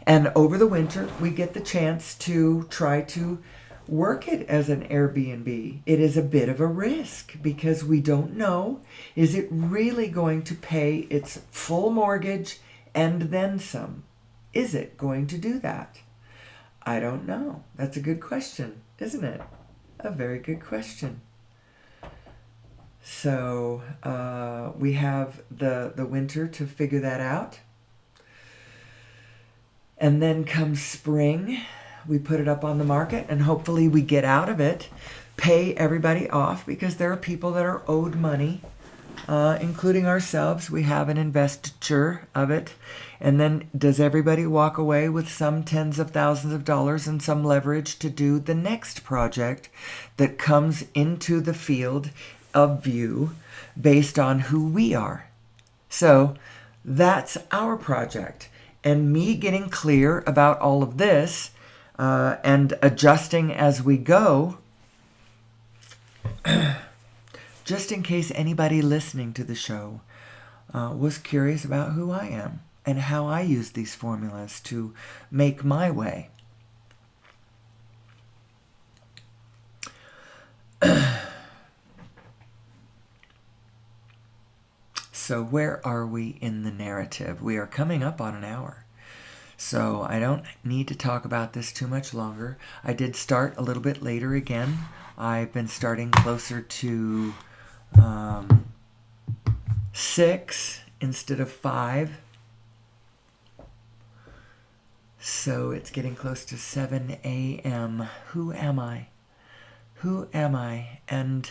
And over the winter, we get the chance to try to work it as an Airbnb. It is a bit of a risk because we don't know, is it really going to pay its full mortgage and then some? Is it going to do that? I don't know. That's a good question, isn't it? A very good question. So we have the winter to figure that out. And then comes spring, we put it up on the market, and hopefully we get out of it, pay everybody off, because there are people that are owed money, including ourselves. We have an investiture of it. And then does everybody walk away with some tens of thousands of dollars and some leverage to do the next project that comes into the field of view based on who we are? So that's our project. And me getting clear about all of this and adjusting as we go, just in case anybody listening to the show was curious about who I am and how I use these formulas to make my way. So where are we in the narrative? We are coming up on an hour. So I don't need to talk about this too much longer. I did start a little bit later again. I've been starting closer to 6 instead of 5. So it's getting close to 7 a.m. Who am I? Who am I? And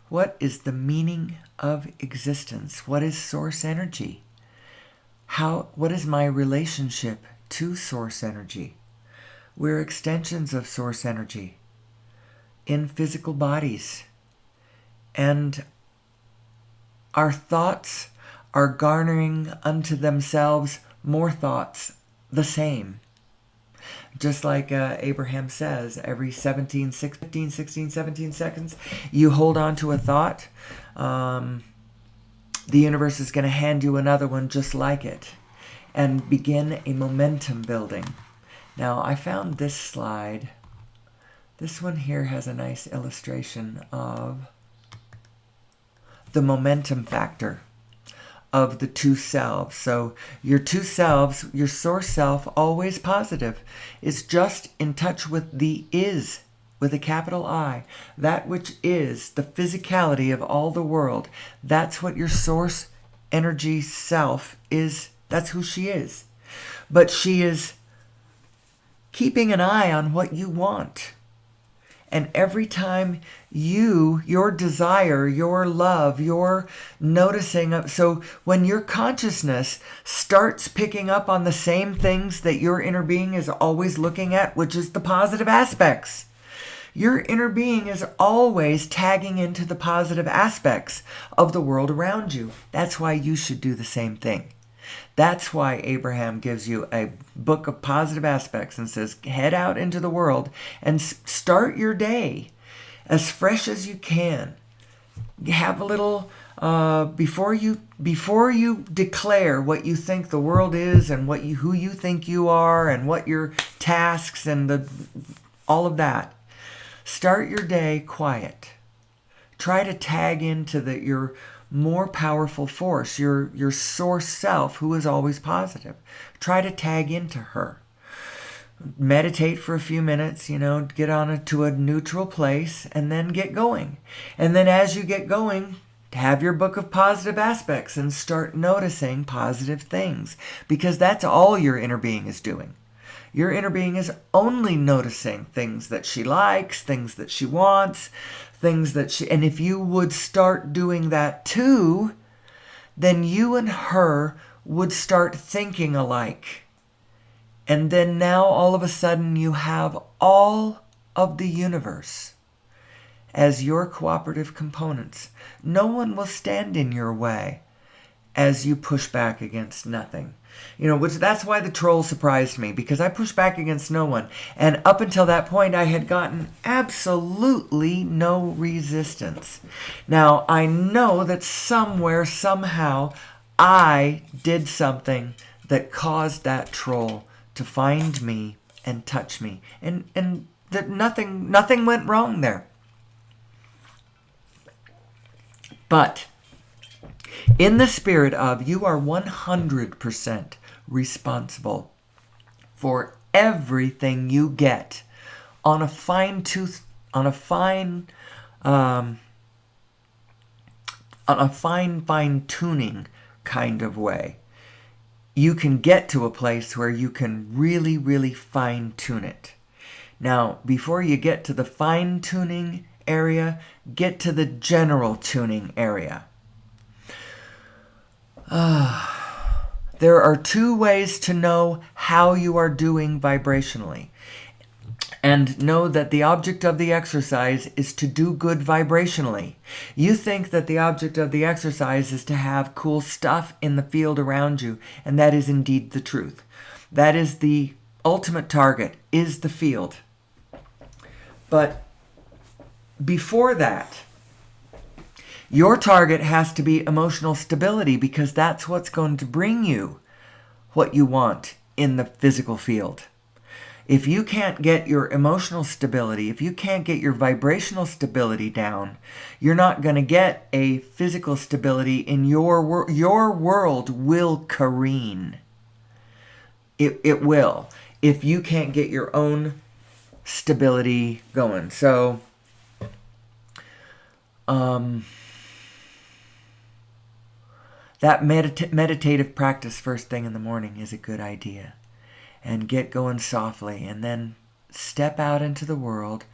what is the meaning of existence? What is source energy? What is my relationship to source energy? We're extensions of source energy in physical bodies. And Our thoughts are garnering unto themselves more thoughts the same. Just like Abraham says, every 15, 16, 17 seconds, you hold on to a thought, the universe is going to hand you another one just like it and begin a momentum building. Now, I found this slide. This one here has a nice illustration of the momentum factor of the two selves. So your two selves, your source self, always positive, is just in touch with the is, with a capital I. That which is the physicality of all the world. That's what your source energy self is. That's who she is. But she is keeping an eye on what you want. And every time your desire, your love, your noticing of, so when your consciousness starts picking up on the same things that your inner being is always looking at, which is the positive aspects, your inner being is always tagging into the positive aspects of the world around you. That's why you should do the same thing. That's why Abraham gives you a book of positive aspects and says, head out into the world and start your day as fresh as you can. Have a little, before you declare what you think the world is and who you think you are and what your tasks and all of that. Start your day quiet. Try to tag into your more powerful force, your source self, who is always positive. Try to tag into her. Meditate for a few minutes, get to a neutral place, and then get going. And then as you get going, have your book of positive aspects and start noticing positive things, because that's all your inner being is doing. Your inner being is only noticing things that she likes, things that she wants, and if you would start doing that too, then you and her would start thinking alike. And then now all of a sudden you have all of the universe as your cooperative components. No one will stand in your way as you push back against nothing. That's why the troll surprised me, because I pushed back against no one. And up until that point, I had gotten absolutely no resistance. Now, I know that somewhere, somehow, I did something that caused that troll to find me and touch me. And that nothing went wrong there. But in the spirit of, you are 100% responsible for everything you get on a fine tuning kind of way. You can get to a place where you can really, really fine tune it. Now, before you get to the fine tuning area, get to the general tuning area. There are two ways to know how you are doing vibrationally. And know that the object of the exercise is to do good vibrationally. You think that the object of the exercise is to have cool stuff in the field around you, and that is indeed the truth. That is the ultimate target, is the field. But before that, your target has to be emotional stability, because that's what's going to bring you what you want in the physical field. If you can't get your emotional stability, if you can't get your vibrational stability down, you're not going to get a physical stability in your world. Your world will careen. It will, if you can't get your own stability going. So, that meditative practice first thing in the morning is a good idea. And get going softly, and then step out into the world.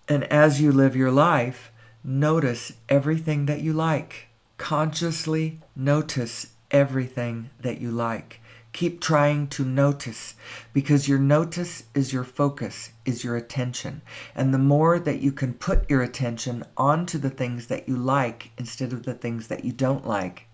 And as you live your life, notice everything that you like. Consciously notice everything that you like. Keep trying to notice, because your notice is your focus, is your attention. And the more that you can put your attention onto the things that you like instead of the things that you don't like,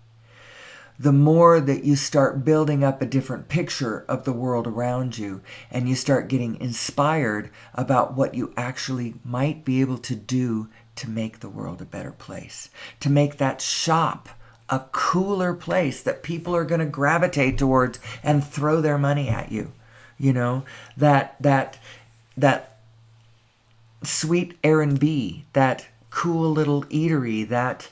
the more that you start building up a different picture of the world around you, and you start getting inspired about what you actually might be able to do to make the world a better place, to make that shop a cooler place that people are going to gravitate towards and throw their money at you. You know, that sweet Airbnb, that cool little eatery, that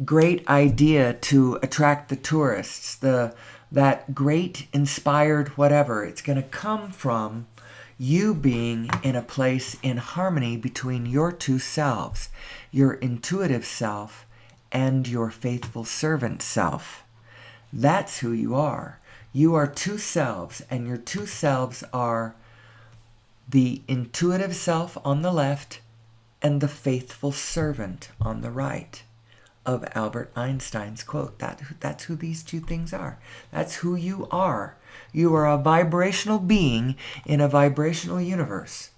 great idea to attract the tourists, that great inspired whatever. It's going to come from you being in a place in harmony between your two selves, your intuitive self and your faithful servant self. That's who you are. You are two selves, and your two selves are the intuitive self on the left and the faithful servant on the right of Albert Einstein's quote. That's who these two things are. That's who you are. You are a vibrational being in a vibrational universe.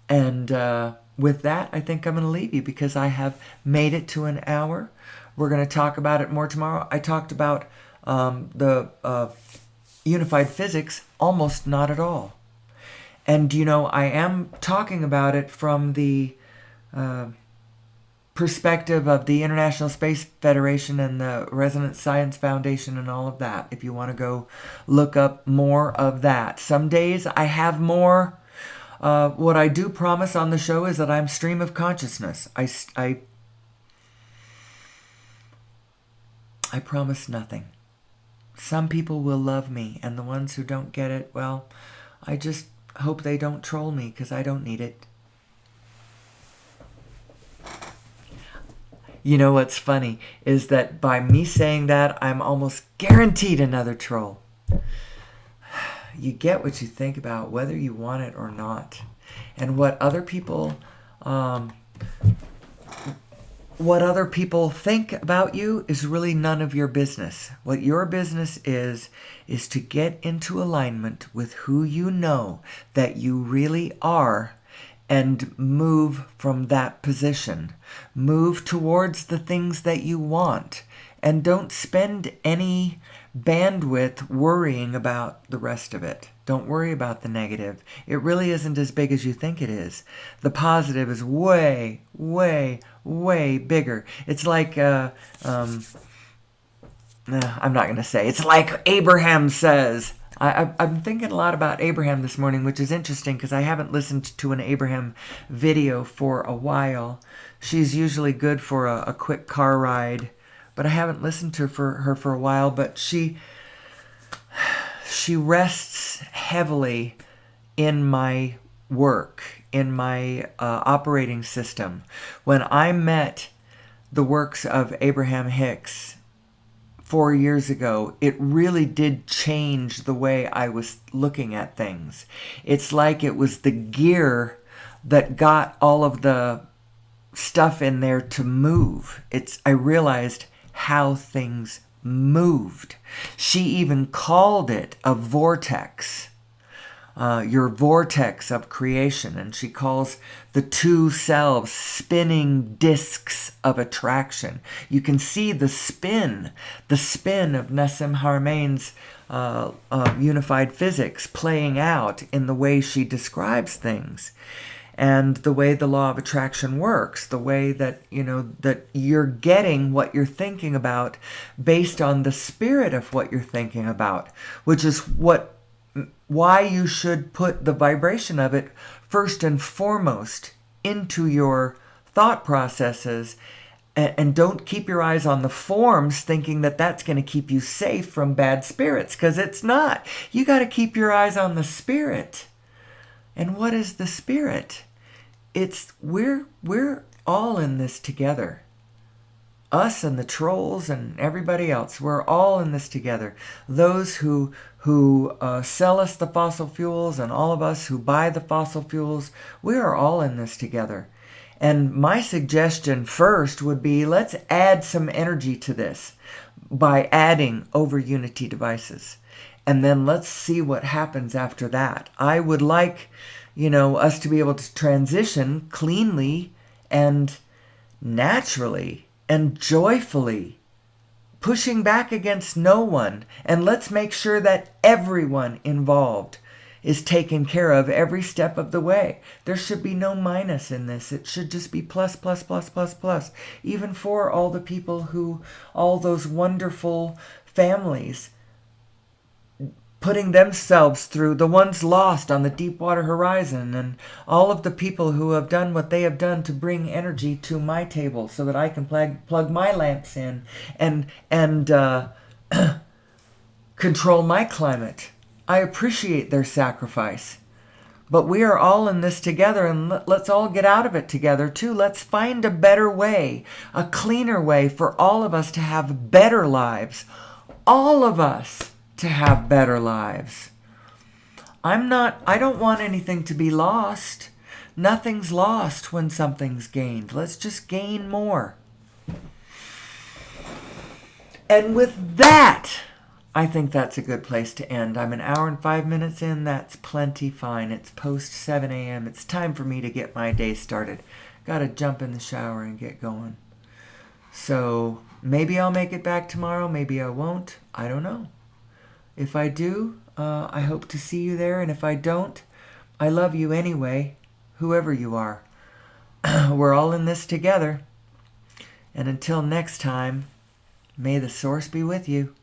And with that, I think I'm going to leave you because I have made it to an hour. We're going to talk about it more tomorrow. I talked about the unified physics almost not at all. And, you know, I am talking about it from the perspective of the International Space Federation and the Resonance Science Foundation and all of that, if you want to go look up more of that. Some days I have more. What I do promise on the show is that I'm stream of consciousness. I promise nothing. Some people will love me, and the ones who don't get it, well, I just hope they don't troll me because I don't need it. You know what's funny is that by me saying that, I'm almost guaranteed another troll. You get what you think about, whether you want it or not. And what other people think about you is really none of your business. What your business is to get into alignment with who you know that you really are and move from that position. Move towards the things that you want. And don't spend any bandwidth worrying about the rest of it. Don't worry about the negative. It really isn't as big as you think it is. The positive is way, way, way bigger. It's like, I'm not going to say. It's like Abraham says. I'm thinking a lot about Abraham this morning, which is interesting because I haven't listened to an Abraham video for a while. She's usually good for a quick car ride, but I haven't listened to her for a while. But she rests heavily in my work, in my operating system. When I met the works of Abraham Hicks 4 years ago, it really did change the way I was looking at things. It's like it was the gear that got all of the stuff in there to move. I realized how things moved. She even called it a vortex. Your vortex of creation. And she calls the two selves spinning discs of attraction. You can see the spin of Nassim Harameyn's unified physics playing out in the way she describes things. And the way the law of attraction works, the way that, that you're getting what you're thinking about based on the spirit of what you're thinking about, which is why you should put the vibration of it first and foremost into your thought processes, and don't keep your eyes on the forms thinking that that's going to keep you safe from bad spirits, because it's not. You got to keep your eyes on the spirit. And what is the spirit? We're all in this together. Us and the trolls and everybody else, we're all in this together. Those who sell us the fossil fuels and all of us who buy the fossil fuels, we are all in this together. And my suggestion first would be, let's add some energy to this by adding over Unity devices. And then let's see what happens after that. I would like, us to be able to transition cleanly and naturally and joyfully, pushing back against no one. And let's make sure that everyone involved is taken care of every step of the way. There should be no minus in this. It should just be plus, plus, plus, plus, plus. Even for all the people all those wonderful families putting themselves through, the ones lost on the Deepwater Horizon, and all of the people who have done what they have done to bring energy to my table so that I can plug my lamps in and control my climate. I appreciate their sacrifice. But we are all in this together, and let's all get out of it together too. Let's find a better way, a cleaner way for all of us to have better lives. All of us to have better lives. I don't want anything to be lost. Nothing's lost when something's gained. Let's just gain more. And with that, I think that's a good place to end. I'm an hour and 5 minutes in. That's plenty fine. It's post 7 a.m. It's time for me to get my day started. Gotta jump in the shower and get going. So maybe I'll make it back tomorrow. Maybe I won't. I don't know. If I do, I hope to see you there. And if I don't, I love you anyway, whoever you are. We're all in this together. And until next time, may the source be with you.